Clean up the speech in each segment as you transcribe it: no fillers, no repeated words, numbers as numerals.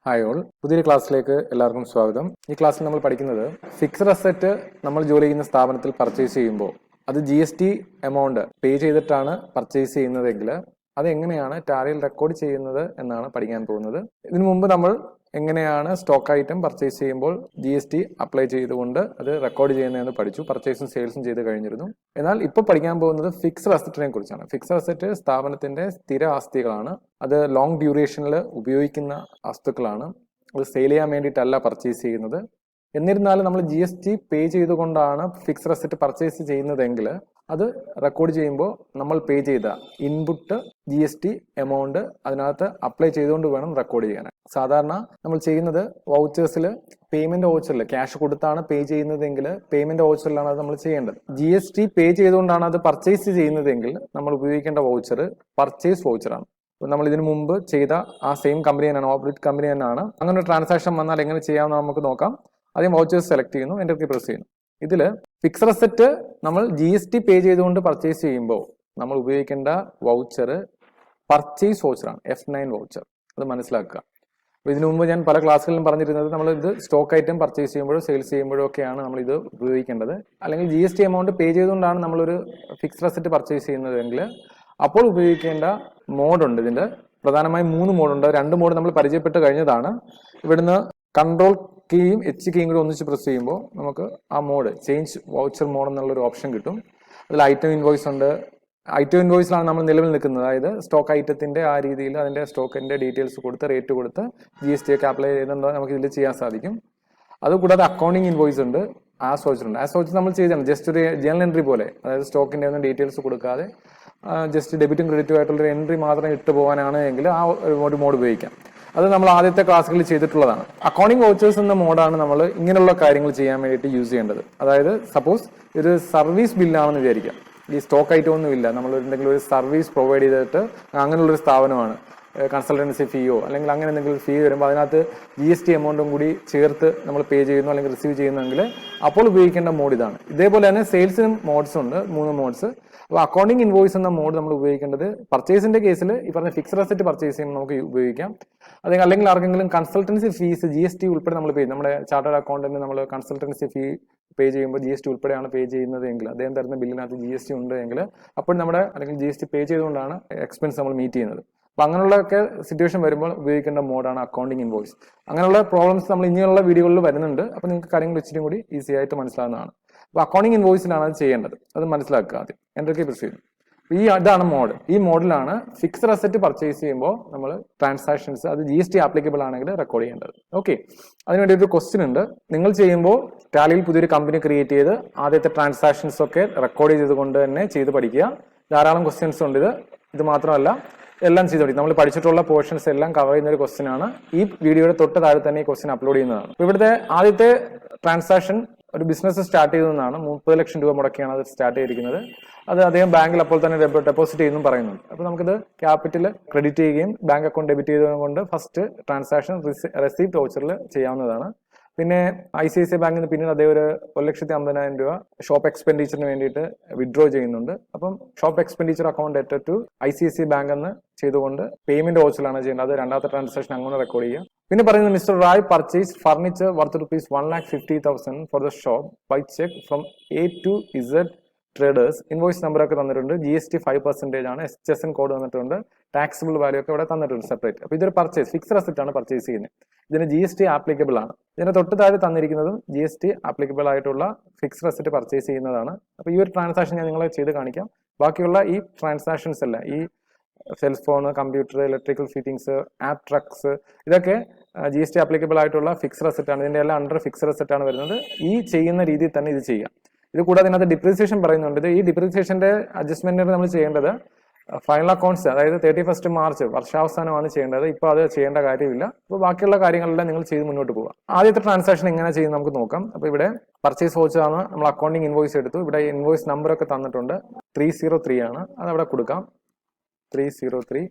Hi all, പുതിയൊരു ക്ലാസ്സിലേക്ക് എല്ലാവർക്കും സ്വാഗതം. ഈ ക്ലാസ്സിൽ നമ്മൾ പഠിക്കുന്നത് ഫിക്സഡ് അസറ്റ് നമ്മൾ ജോലി ചെയ്യുന്ന സ്ഥാപനത്തിൽ പർച്ചേസ് ചെയ്യുമ്പോൾ അത് GST എമൗണ്ട് പേ ചെയ്തിട്ടാണ് പർച്ചേസ് ചെയ്യുന്നതെങ്കിൽ അത് എങ്ങനെയാണ് ടാലിയിൽ റെക്കോർഡ് ചെയ്യുന്നത് എന്നാണ് പഠിക്കാൻ പോകുന്നത്. ഇതിനു മുമ്പ് നമ്മൾ എങ്ങനെയാണ് സ്റ്റോക്ക് ഐറ്റം പർച്ചേസ് ചെയ്യുമ്പോൾ GST അപ്ലൈ ചെയ്തുകൊണ്ട് അത് റെക്കോർഡ് ചെയ്യുന്നതെന്ന് പഠിച്ചു. പർച്ചേസും സെയിൽസും ചെയ്ത് കഴിഞ്ഞിരുന്നു. എന്നാൽ ഇപ്പോൾ പഠിക്കാൻ പോകുന്നത് ഫിക്സഡ് അസറ്റിനെ കുറിച്ചാണ്. ഫിക്സഡ് അസറ്റ് സ്ഥാപനത്തിന്റെ സ്ഥിര ആസ്തികളാണ്. അത് ലോങ് ഡ്യൂറേഷനിൽ ഉപയോഗിക്കുന്ന വസ്തുക്കളാണ്. അത് സെയിൽ ചെയ്യാൻ വേണ്ടിയിട്ടല്ല പർച്ചേസ് ചെയ്യുന്നത്. എന്നിരുന്നാലും നമ്മൾ GST പേ ചെയ്തുകൊണ്ടാണ് ഫിക്സഡ് അസറ്റ് പർച്ചേസ് ചെയ്യുന്നതെങ്കിൽ അത് റെക്കോർഡ് ചെയ്യുമ്പോൾ നമ്മൾ പേ ചെയ്ത ഇൻപുട്ട് GST എമൗണ്ട് അതിനകത്ത് അപ്ലൈ ചെയ്തുകൊണ്ട് വേണം റെക്കോർഡ് ചെയ്യാൻ. സാധാരണ നമ്മൾ ചെയ്യുന്നത് വൗച്ചേഴ്സിൽ പേയ്മെന്റ് വൗച്ചറിൽ ക്യാഷ് കൊടുത്താണ് പേ ചെയ്യുന്നതെങ്കിൽ പേയ്മെന്റ് വൗച്ചറിലാണ് അത് നമ്മൾ ചെയ്യേണ്ടത്. GST പേ ചെയ്തുകൊണ്ടാണ് അത് പർച്ചേസ് ചെയ്യുന്നതെങ്കിൽ നമ്മൾ ഉപയോഗിക്കേണ്ട വൗച്ചർ പർച്ചേസ് വൗച്ചറാണ്. നമ്മൾ ഇതിനു മുമ്പ് ചെയ്ത ആ സെയിം കമ്പനി തന്നെയാണ്, ഓപ്പറേറ്റ് കമ്പനി തന്നെയാണ്. അങ്ങനെ ഒരു ട്രാൻസാക്ഷൻ വന്നാൽ എങ്ങനെ ചെയ്യാമെന്ന് നമുക്ക് നോക്കാം. ആദ്യം വൗച്ചേഴ്സ് സെലക്ട് ചെയ്യുന്നു, എൻ്റർ കീ പ്രസ് ചെയ്യുന്നു. ഇതിൽ ഫിക്സഡ് അസറ്റ് നമ്മൾ GST പേ ചെയ്തുകൊണ്ട് പർച്ചേസ് ചെയ്യുമ്പോൾ നമ്മൾ ഉപയോഗിക്കേണ്ട വൗച്ചർ പർച്ചേസ് വൗച്ചറാണ്, F9 വൗച്ചർ. അത് മനസ്സിലാക്കുക. അപ്പോൾ ഇതിനു മുമ്പ് ഞാൻ പല ക്ലാസ്സുകളിലും പറഞ്ഞിരുന്നത് നമ്മൾ ഇത് സ്റ്റോക്ക് ഐറ്റം പർച്ചേസ് ചെയ്യുമ്പോഴോ സെയിൽസ് ചെയ്യുമ്പോഴോ ഒക്കെയാണ് നമ്മൾ ഇത് ഉപയോഗിക്കേണ്ടത്. അല്ലെങ്കിൽ GST എമൗണ്ട് പേ ചെയ്തുകൊണ്ടാണ് നമ്മളൊരു ഫിക്സഡ് അസറ്റ് പർച്ചേസ് ചെയ്യുന്നതെങ്കിൽ അപ്പോൾ ഉപയോഗിക്കേണ്ട മോഡുണ്ട്. ഇതിൻ്റെ പ്രധാനമായും 3 മോഡുണ്ട്. 2 മോഡ് നമ്മൾ പരിചയപ്പെട്ട് കഴിഞ്ഞതാണ്. ഇവിടുന്ന് കൺട്രോൾ കീയും H കീയും കൂടി ഒന്നിച്ച് പ്രസ് ചെയ്യുമ്പോൾ നമുക്ക് ആ മോഡ് ചേഞ്ച് വൗച്ചർ മോഡ് എന്നുള്ളൊരു ഓപ്ഷൻ കിട്ടും. അതിൽ ഐറ്റം ഇൻവോയ്സ് ഉണ്ട്. ഐറ്റം ഇൻവോയ്സിലാണ് നമ്മൾ നിലവിൽ നിൽക്കുന്നത്. അതായത് സ്റ്റോക്ക് ഐറ്റത്തിന്റെ ആ രീതിയിൽ അതിന്റെ സ്റ്റോക്കിന്റെ ഡീറ്റെയിൽസ് കൊടുത്ത് റേറ്റ് കൊടുത്ത് GST ഒക്കെ അപ്ലൈ ചെയ്തെന്തോ നമുക്ക് ഇതിൽ ചെയ്യാൻ സാധിക്കും. അതുകൂടാതെ അക്കൗണ്ടിങ് ഇൻവോയ്സ് ഉണ്ട്, ആസ് വൗച്ചർ ഉണ്ട്. ആസ് വൗച്ചർ നമ്മൾ ചെയ്താണ് ജസ്റ്റ് ഒരു ജേണൽ എൻട്രി പോലെ, അതായത് സ്റ്റോക്കിന്റെ ഒന്നും ഡീറ്റെയിൽസ് കൊടുക്കാതെ ജസ്റ്റ് ഡെബിറ്റും ക്രെഡിറ്റും ആയിട്ടുള്ളൊരു എൻട്രി മാത്രം ഇട്ട് പോകാനാണ് എങ്കിൽ ആ ഒരു മോഡ് ഉപയോഗിക്കാം. അത് നമ്മൾ ആദ്യത്തെ ക്ലാസ്സുകളിൽ ചെയ്തിട്ടുള്ളതാണ്. അക്കൗണ്ടിങ് വൗച്ചേഴ്സ് എന്ന മോഡാണ് നമ്മൾ ഇങ്ങനെയുള്ള കാര്യങ്ങൾ ചെയ്യാൻ വേണ്ടിയിട്ട് യൂസ് ചെയ്യേണ്ടത്. അതായത് സപ്പോസ് ഒരു സർവീസ് ബില്ലാണെന്ന് വിചാരിക്കാം. ഈ സ്റ്റോക്ക് ഐറ്റം ഒന്നും ഇല്ല, നമ്മൾ എന്തെങ്കിലും ഒരു സർവീസ് പ്രൊവൈഡ് ചെയ്തിട്ട് അങ്ങനെയുള്ളൊരു സ്ഥാപനമാണ്, കൺസൾട്ടൻസി ഫീയോ അല്ലെങ്കിൽ അങ്ങനെ എന്തെങ്കിലും ഫീ വരുമ്പോൾ അതിനകത്ത് GST എമൗണ്ടും കൂടി ചേർത്ത് നമ്മൾ പേ ചെയ്യുന്നു അല്ലെങ്കിൽ റിസീവ് ചെയ്യുന്നെങ്കിൽ അപ്പോൾ ഉപയോഗിക്കേണ്ട മോഡ് ഇതാണ്. ഇതേപോലെ തന്നെ സെയിൽസിനും മോഡ്സ് ഉണ്ട്, 3 മോഡ്സ്. അപ്പോൾ അക്കൗണ്ടിങ് ഇൻവോയ്സ് എന്ന മോഡ് നമ്മൾ ഉപയോഗിക്കേണ്ടത് പർച്ചേസിന്റെ കേസിൽ ഈ പറഞ്ഞ ഫിക്സഡ് അസറ്റ് പർച്ചേസ് ചെയ്യുമ്പോൾ നമുക്ക് ഉപയോഗിക്കാം. അല്ലെങ്കിൽ ആർക്കെങ്കിലും കൺസൾട്ടൻസി ഫീസ് GST ഉൾപ്പെടെ നമ്മൾ പേ ചെയ്യും. നമ്മുടെ ചാർട്ടേഡ് അക്കൗണ്ടന്റ് നമ്മൾ കൺസൾട്ടൻസി ഫീ പേ ചെയ്യുമ്പോൾ GST ഉൾപ്പെടെയാണ് പേ ചെയ്യുന്നത് എങ്കിൽ, അദ്ദേഹം തരുന്ന ബില്ലിനകത്ത് GST ഉണ്ട് എങ്കിൽ അപ്പോൾ നമ്മുടെ അല്ലെങ്കിൽ GST പേ ചെയ്തുകൊണ്ടാണ് എക്സ്പെൻസ് നമ്മൾ മീറ്റ് ചെയ്യുന്നത്. അപ്പൊ അങ്ങനെയുള്ളൊക്കെ സിറ്റുവേഷൻ വരുമ്പോൾ ഉപയോഗിക്കേണ്ട മോഡാണ് അക്കൗണ്ടിങ് ഇൻവോയ്സ്. അങ്ങനെയുള്ള പ്രോബ്ലംസ് നമ്മൾ ഇനിയുള്ള വീഡിയോകളിൽ വരുന്നുണ്ട്. അപ്പോൾ നിങ്ങൾക്ക് കാര്യങ്ങൾ ഇച്ചിരി കൂടി ഈസി ആയിട്ട് മനസ്സിലാവുന്നതാണ്. അപ്പോൾ അക്കൗണ്ടിങ് ഇൻവോയ്സിലാണ് അത് ചെയ്യേണ്ടത്. അത് മനസ്സിലാക്കുക ആദ്യം. എന്തൊക്കെ പ്രസ് ചെയ്യുന്നു. ഇതാണ് മോഡ്. ഈ മോഡിലാണ് ഫിക്സഡ് അസറ്റ് പർച്ചേസ് ചെയ്യുമ്പോൾ നമ്മൾ ട്രാൻസാക്ഷൻസ് അത് GST ആപ്ലിക്കബിൾ ആണെങ്കിൽ റെക്കോർഡ് ചെയ്യേണ്ടത്. ഓക്കെ, അതിനുവേണ്ടി ഒരു ക്വസ്റ്റ്യൻ ഉണ്ട്. നിങ്ങൾ ചെയ്യുമ്പോൾ ടാലിയിൽ പുതിയൊരു കമ്പനി ക്രിയേറ്റ് ചെയ്ത് ആദ്യത്തെ ട്രാൻസാക്ഷൻസ് ഒക്കെ റെക്കോർഡ് ചെയ്തുകൊണ്ട് തന്നെ ചെയ്ത് പഠിക്കുക. ധാരാളം ക്വസ്റ്റ്യൻസ് ഉണ്ട്. ഇത് മാത്രമല്ല, എല്ലാം ചെയ്ത് പഠിക്കും. നമ്മൾ പഠിച്ചിട്ടുള്ള പോർഷൻസ് എല്ലാം കവർ ചെയ്യുന്ന ഒരു ക്വസ്റ്റ്യൻ ആണ്. ഈ വീഡിയോയുടെ തൊട്ട് താഴെ തന്നെ ഈ ക്വസ്റ്റ്യൻ അപ്ലോഡ് ചെയ്യുന്നതാണ്. ഇവിടുത്തെ ആദ്യത്തെ ട്രാൻസാക്ഷൻ ഒരു ബിസിനസ് സ്റ്റാർട്ട് ചെയ്തതെന്നാണ്. 30 ലക്ഷം രൂപ മുടക്കിയാണ് അത് സ്റ്റാർട്ട് ചെയ്തിരിക്കുന്നത്. അത് അദ്ദേഹം ബാങ്കിൽ അപ്പോൾ തന്നെ ഡെപ്പോസിറ്റ് ചെയ്യുന്നു പറയുന്നുണ്ട്. അപ്പോൾ നമുക്കിത് ക്യാപിറ്റൽ ക്രെഡിറ്റ് ചെയ്യുകയും ബാങ്ക് അക്കൗണ്ട് ഡെബിറ്റ് ചെയ്തുകൊണ്ട് ഫസ്റ്റ് ട്രാൻസാക്ഷൻ റെസീപ്റ്റ് വൗച്ചറിൽ ചെയ്യാവുന്നതാണ്. പിന്നെ ICICI ബാങ്കിൽ നിന്ന് പിന്നീട് അദ്ദേഹം ഒരു 1,50,000 രൂപ ഷോപ്പ് എക്സ്പെൻഡിച്ചറിന് വേണ്ടിയിട്ട് വിഡ്രോ ചെയ്യുന്നുണ്ട്. അപ്പം ഷോപ്പ് എക്സ്പെൻഡിച്ചർ അക്കൗണ്ട് അറ്റഡ് ടു ICICI ബാങ്ക് എന്ന് ചെയ്തുകൊണ്ട് പേയ്മെന്റ് വൗച്ചറിലാണ് ചെയ്യുന്നത്. അത് രണ്ടാമത്തെ ട്രാൻസാക്ഷൻ അങ്ങനെ റെക്കോർഡ് ചെയ്യുക. പിന്നെ പറയുന്നത് mister Rai purchase furniture worth ₹1,50,000 for the shop by cheque from A to Z traders. Invoice number ഒക്കെ തന്നിട്ടുണ്ട്. GST 5% ആണ്. SSN കോഡ് തന്നിട്ടുണ്ട്. ടാക്സിബിൾ വാല്യൂ ഒക്കെ ഇവിടെ തന്നിട്ടുണ്ട് സെപ്പറേറ്റ്. അപ്പോൾ ഇതൊരു പർച്ചേസ് ഫിക്സഡ് അസറ്റ് ആണ് പർച്ചേസ് ചെയ്യുന്നത്. ഇതിന് GST ആപ്ലിക്കബിൾ ആണ്. ഇതിന് തൊട്ട് താഴെ തന്നിരിക്കുന്നതും GST ആപ്ലിക്കബിൾ ആയിട്ടുള്ള ഫിക്സഡ് അസറ്റ് പർച്ചേസ് ചെയ്യുന്നതാണ്. അപ്പോൾ ഈ ഒരു ട്രാൻസാക്ഷൻ ഞാൻ നിങ്ങളെ ചെയ്ത് കാണിക്കാം. ബാക്കിയുള്ള ഈ ട്രാൻസാക്ഷൻസ് എല്ലാം, ഈ cellphone, computer, electrical fittings, app trucks, ഇതൊക്കെ GST ആപ്ലിക്കബിൾ ആയിട്ടുള്ള ഫിക്സഡ് അസറ്റ് ആണ്. ഇതിന്റെ എല്ലാം അണ്ടർ ഫിക്സഡ് അസറ്റ് ആണ് വരുന്നത്. ഈ ചെയ്യുന്ന രീതിയിൽ തന്നെ ഇത് ചെയ്യാം. ഇത് കൂടാതെ ഇതിനകത്ത് ഡിപ്രീസിയേഷൻ പറയുന്നുണ്ട്. ഈ ഡിപ്രീസിയേഷന്റെ അഡ്ജസ്റ്റ്മെന്റ് നമ്മൾ ചെയ്യേണ്ടത് ഫൈനൽ അക്കൗണ്ട്സ്, അതായത് 31 മാർച്ച് വർഷാവസാനമാണ് ചെയ്യേണ്ടത്. ഇപ്പോൾ അത് ചെയ്യേണ്ട കാര്യമില്ല. അപ്പോൾ ബാക്കിയുള്ള കാര്യങ്ങളെല്ലാം നിങ്ങൾ ചെയ്ത് മുന്നോട്ട് പോകാം. ആദ്യത്തെ ട്രാൻസാക്ഷൻ എങ്ങനെ ചെയ്യുന്നത് നമുക്ക് നോക്കാം. അപ്പോൾ ഇവിടെ പർച്ചേസ് വൗച്ചറാണ്. നമ്മൾ അക്കൗണ്ടിങ് ഇൻവോയ്സ് എടുത്തു. ഇവിടെ ഇൻവോയ്സ് നമ്പർ ഒക്കെ തന്നിട്ടുണ്ട്. 303 ആണ്. അത് അവിടെ കൊടുക്കാം. 303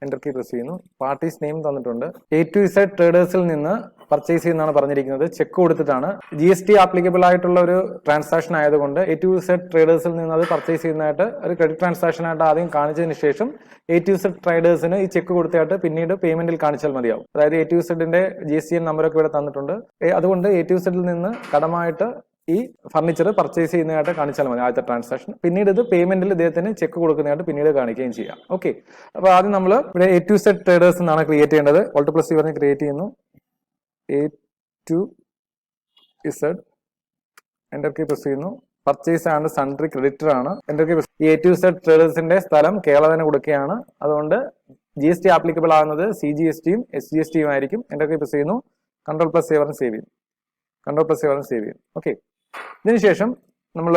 എൻ്റർ കീ പ്രസ് ചെയ്യുന്നു. പാർട്ടീസ് നെയിം തന്നിട്ടുണ്ട്. A to Z ട്രേഡേഴ്സിൽ നിന്ന് പർച്ചേസ് ചെയ്യുന്നതാണ് പറഞ്ഞിരിക്കുന്നത്. ചെക്ക് കൊടുത്തിട്ടാണ്. GST ആപ്ലിക്കബിൾ ആയിട്ടുള്ള ഒരു ട്രാൻസാക്ഷൻ ആയതുകൊണ്ട് A to Z ട്രേഡേഴ്സിൽ നിന്ന് അത് പർച്ചേസ് ചെയ്യുന്നതായിട്ട് ഒരു ക്രെഡിറ്റ് ട്രാൻസാക്ഷൻ ആയിട്ട് ആദ്യം കാണിച്ചതിന് ശേഷം A to Z ട്രേഡേഴ്സിന് ഈ ചെക്ക് കൊടുത്തായിട്ട് പിന്നീട് പേയ്മെന്റിൽ കാണിച്ചാൽ മതിയാവും. അതായത് A to Zന്റെ GSTN നമ്പറൊക്കെ ഇവിടെ തന്നിട്ടുണ്ട്. അതുകൊണ്ട് A to Zൽ നിന്ന് കടമായിട്ട് ഈ ഫർണിച്ചർ പർച്ചേസ് ചെയ്യുന്നതായിട്ട് കാണിച്ചാൽ മതി ആദ്യത്തെ ട്രാൻസാക്ഷൻ. പിന്നീട് ഇത് പേയ്മെന്റിൽ ഇദ്ദേഹത്തിന് ചെക്ക് കൊടുക്കുന്നതായിട്ട് പിന്നീട് കാണിക്കുകയും ചെയ്യാം. ഓക്കെ, അപ്പൊ ആദ്യം നമ്മൾ ഇവിടെ A to Z ട്രേഡേഴ്സ് എന്നാണ് ക്രിയേറ്റ് ചെയ്യേണ്ടത്. Alt+C പറഞ്ഞ് ക്രിയേറ്റ് ചെയ്യുന്നു. A to Z enter key press ചെയ്യുന്നു. പർച്ചേസ് ആൻഡ് സൺട്രി ക്രെഡിറ്റർ ആണ്. എന്റർ കീ ഈ A to Z ട്രേഡേഴ്സിന്റെ സ്ഥലം കേരള തന്നെ കൊടുക്കുകയാണ്. അതുകൊണ്ട് GST ആപ്ലിക്കബിൾ ആകുന്നത് CGSTയും SGSTയും ആയിരിക്കും. എന്റർ കീ പ്രസ് ചെയ്യുന്നു. Ctrl+A പറഞ്ഞ് സേവ് ചെയ്യും. Ctrl+A പറഞ്ഞ് സേവ് ചെയ്യും. ഓക്കെ, ഇതിനുശേഷം നമ്മൾ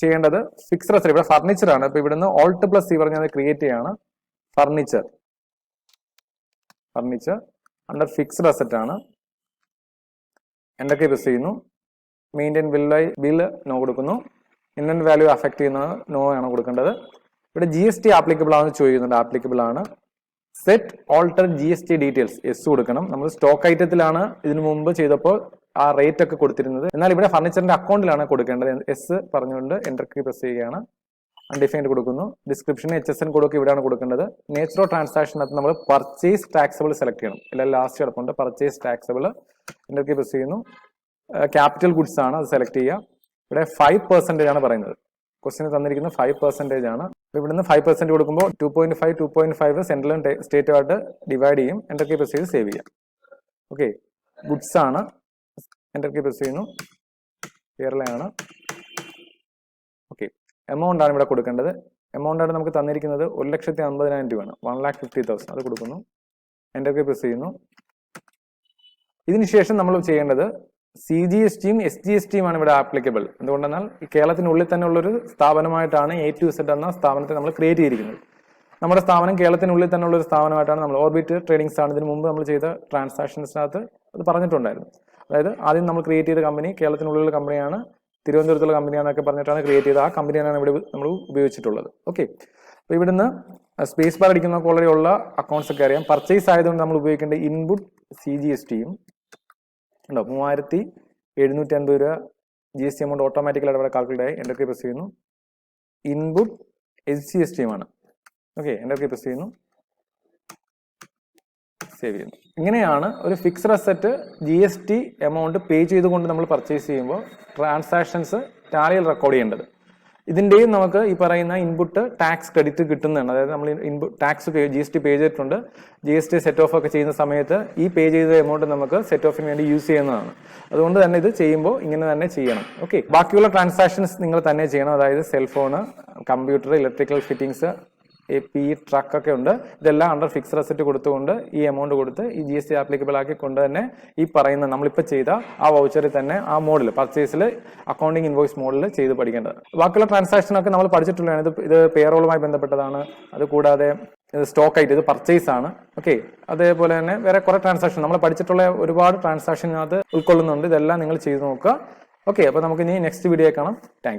ചെയ്യേണ്ടത് ഫിക്സഡ് അസറ്റ്. ഇവിടെ ഫർണിച്ചർ ആണ്. അപ്പൊ ഇവിടുന്ന് Alt+C പറഞ്ഞ് അത് ക്രിയേറ്റ് ചെയ്യാണ്. ഫർണിച്ചർ അണ്ടർ ഫിക്സഡ് അസറ്റ് ആണ്. എന്റർ കീ പ്രസ് ചെയ്യുന്നു. മെയിൻറ്റെയിൻ ബില്ല് നോ കൊടുക്കുന്നു. ഇൻവെന്റ് വാല്യൂ അഫക്ട് ചെയ്യുന്നത് നോ ആണ് കൊടുക്കേണ്ടത്. ഇവിടെ GST ആപ്ലിക്കബിൾ ആണെന്ന് ചോദിക്കുന്നുണ്ട്. ആപ്ലിക്കബിൾ ആണ്. Set alter GST details yes കൊടുക്കണം. നമ്മൾ സ്റ്റോക്ക് ഐറ്റത്തിലാണ് ഇതിനു മുമ്പ് ചെയ്തപ്പോൾ ആ റേറ്റ് ഒക്കെ കൊടുത്തിരുന്നത്. എന്നാൽ ഇവിടെ ഫർണിച്ചറിന്റെ അക്കൗണ്ടിലാണ് കൊടുക്കേണ്ടത്. എസ് പറഞ്ഞുകൊണ്ട് എന്റർ കീ പ്രസ് ചെയ്യുകയാണ്. അൺഡിഫൈൻഡ് കൊടുക്കുന്നു. ഡിസ്ക്രിപ്ഷൻ HSN കൊടുക്കുക ഇവിടെയാണ് കൊടുക്കേണ്ടത്. നേച്ചർ ഓഫ് ട്രാൻസാക്ഷനകത്ത് നമ്മൾ പർച്ചേസ് ടാക്സബിൾ സെലക്ട് ചെയ്യണം. എല്ലാം ലാസ്റ്റ് കിടപ്പുണ്ട്. Purchase taxable enter key press ചെയ്യുന്നു. ക്യാപിറ്റൽ ഗുഡ്സ് ആണ്, അത് സെലക്ട് ചെയ്യുക. ഇവിടെ 5% ആണ് പറയുന്നത്. ക്വസ്റ്റിന് തന്നിരിക്കുന്നത് 5% ആണ്. ഇവിടുന്ന് 5% കൊടുക്കുമ്പോൾ 2.5 സെൻട്രലും സ്റ്റേറ്റുമായിട്ട് ഡിവൈഡ് ചെയ്യും. എന്റർ കീ പ്രസ് ചെയ്ത് സേവ് ചെയ്യാം. ഓക്കെ, ഗുഡ്സ് ആണ്. എന്റർ കീ പ്രസ് ചെയ്യുന്നു. കേരളയാണ്. ഓക്കെ, എമൗണ്ട് ആണ് ഇവിടെ കൊടുക്കേണ്ടത്. എമൗണ്ട് ആണ് നമുക്ക് തന്നിരിക്കുന്നത് 1,50,000 രൂപയാണ്. 1,50,000 അത് കൊടുക്കുന്നു. എന്റർ കീ പ്രസ് ചെയ്യുന്നു. ഇതിനുശേഷം നമ്മൾ ചെയ്യേണ്ടത് CGSTയും SGSTയും ആണ് ഇവിടെ ആപ്ലിക്കബിൾ. എന്തുകൊണ്ടെന്നാൽ കേരളത്തിനുള്ളിൽ തന്നെ ഉള്ളൊരു സ്ഥാപനമായിട്ടാണ് A to Z എന്ന സ്ഥാപനത്തെ നമ്മൾ ക്രിയേറ്റ് ചെയ്തിരിക്കുന്നത്. നമ്മുടെ സ്ഥാപനം കേരളത്തിനുള്ളിൽ തന്നെ ഉള്ള ഒരു സ്ഥാപനമായിട്ടാണ് നമ്മൾ ഓർബിറ്റ് ട്രേഡിംഗ്സ് ആണ് ഇതിനു മുമ്പ് നമ്മൾ ചെയ്ത ട്രാൻസാക്ഷൻസിനകത്ത് അത് പറഞ്ഞിട്ടുണ്ടായിരുന്നു. അതായത് ആദ്യം നമ്മൾ ക്രിയേറ്റ് ചെയ്ത കമ്പനി കേരളത്തിനുള്ളിലുള്ള കമ്പനിയാണ്, തിരുവനന്തപുരത്തുള്ള കമ്പനിയാണെന്നൊക്കെ പറഞ്ഞിട്ടാണ് ക്രിയേറ്റ് ചെയ്തത്. ആ കമ്പനിയാണ് ഇവിടെ നമ്മൾ ഉപയോഗിച്ചിട്ടുള്ളത്. ഓക്കെ, അപ്പോൾ ഇവിടുന്ന് സ്പേസ് ബാർ അടിക്കുന്ന ഉള്ള അക്കൗണ്ട്സ് ഒക്കെ അറിയാം. പർച്ചേസ് ആയതുകൊണ്ട് നമ്മൾ ഉപയോഗിക്കേണ്ട ഇൻപുട്ട് CGSTയും ഉണ്ടോ 3,750 രൂപ GST എമൗണ്ട് ഓട്ടോമാറ്റിക്കലായിട്ട് ഇവിടെ കാൽക്കുലേറ്റ് ആയി. എന്റർ കീ പ്രസ് ചെയ്യുന്നു. ഇൻപുട്ട് SGSTയും ആണ്. ഓക്കെ, എന്റർ കീ പ്രസ് ചെയ്യുന്നു. സേവ് ചെയ്യുന്നു. ഇങ്ങനെയാണ് ഒരു fixed asset GST amount pay ചെയ്തുകൊണ്ട് നമ്മൾ പർച്ചേസ് ചെയ്യുമ്പോൾ ട്രാൻസാക്ഷൻസ് ടാലിയിൽ റെക്കോർഡ് ചെയ്യേണ്ടത്. ഇതിന്റെയും നമുക്ക് ഈ പറയുന്ന ഇൻപുട്ട് ടാക്സ് ക്രെഡിറ്റ് കിട്ടുന്നതാണ്. അതായത് നമ്മൾ ഇൻപുട്ട് ടാക്സ് GST പേ ചെയ്തിട്ടുണ്ട്. GST സെറ്റ് ഓഫ് ഒക്കെ ചെയ്യുന്ന സമയത്ത് ഈ പേ ചെയ്ത എമൗണ്ട് നമുക്ക് സെറ്റ് ഓഫിന് വേണ്ടി യൂസ് ചെയ്യുന്നതാണ്. അതുകൊണ്ട് തന്നെ ഇത് ചെയ്യുമ്പോൾ ഇങ്ങനെ തന്നെ ചെയ്യണം. ഓക്കെ, ബാക്കിയുള്ള ട്രാൻസാക്ഷൻസ് നിങ്ങൾ തന്നെ ചെയ്യണം. അതായത് cellphone, computer, electrical fittings, AP, truck ഒക്കെ ഉണ്ട്. ഇതെല്ലാം അണ്ടർ ഫിക്സഡ് അസറ്റ് കൊടുത്തുകൊണ്ട് ഈ എമൗണ്ട് കൊടുത്ത് ഈ GST ആപ്ലിക്കബിൾ ആക്കിക്കൊണ്ട് തന്നെ ഈ പറയുന്ന നമ്മളിപ്പോൾ ചെയ്ത ആ വൗച്ചറിൽ തന്നെ ആ മോഡിൽ പർച്ചേസിൽ അക്കൗണ്ടിങ് ഇൻവോയ്സ് മോഡിൽ ചെയ്ത് പഠിക്കേണ്ടത്. ബാക്കിയുള്ള ട്രാൻസാക്ഷൻ ഒക്കെ നമ്മൾ പഠിച്ചിട്ടുള്ളതാണ്. ഇത് പേറോളുമായി ബന്ധപ്പെട്ടതാണ്. അതുകൂടാതെ ഇത് സ്റ്റോക്ക് ആയിട്ട് ഇത് പർച്ചേസ് ആണ്. ഓക്കെ, അതേപോലെ തന്നെ വേറെ കുറെ ട്രാൻസാക്ഷൻ നമ്മൾ പഠിച്ചിട്ടുള്ള ഒരുപാട് ട്രാൻസാക്ഷനകത്ത് ഉൾക്കൊള്ളുന്നുണ്ട്. ഇതെല്ലാം നിങ്ങൾ ചെയ്ത് നോക്കുക. ഓക്കെ, അപ്പോൾ നമുക്ക് ഇനി നെക്സ്റ്റ് വീഡിയോ കാണാം. Thank you.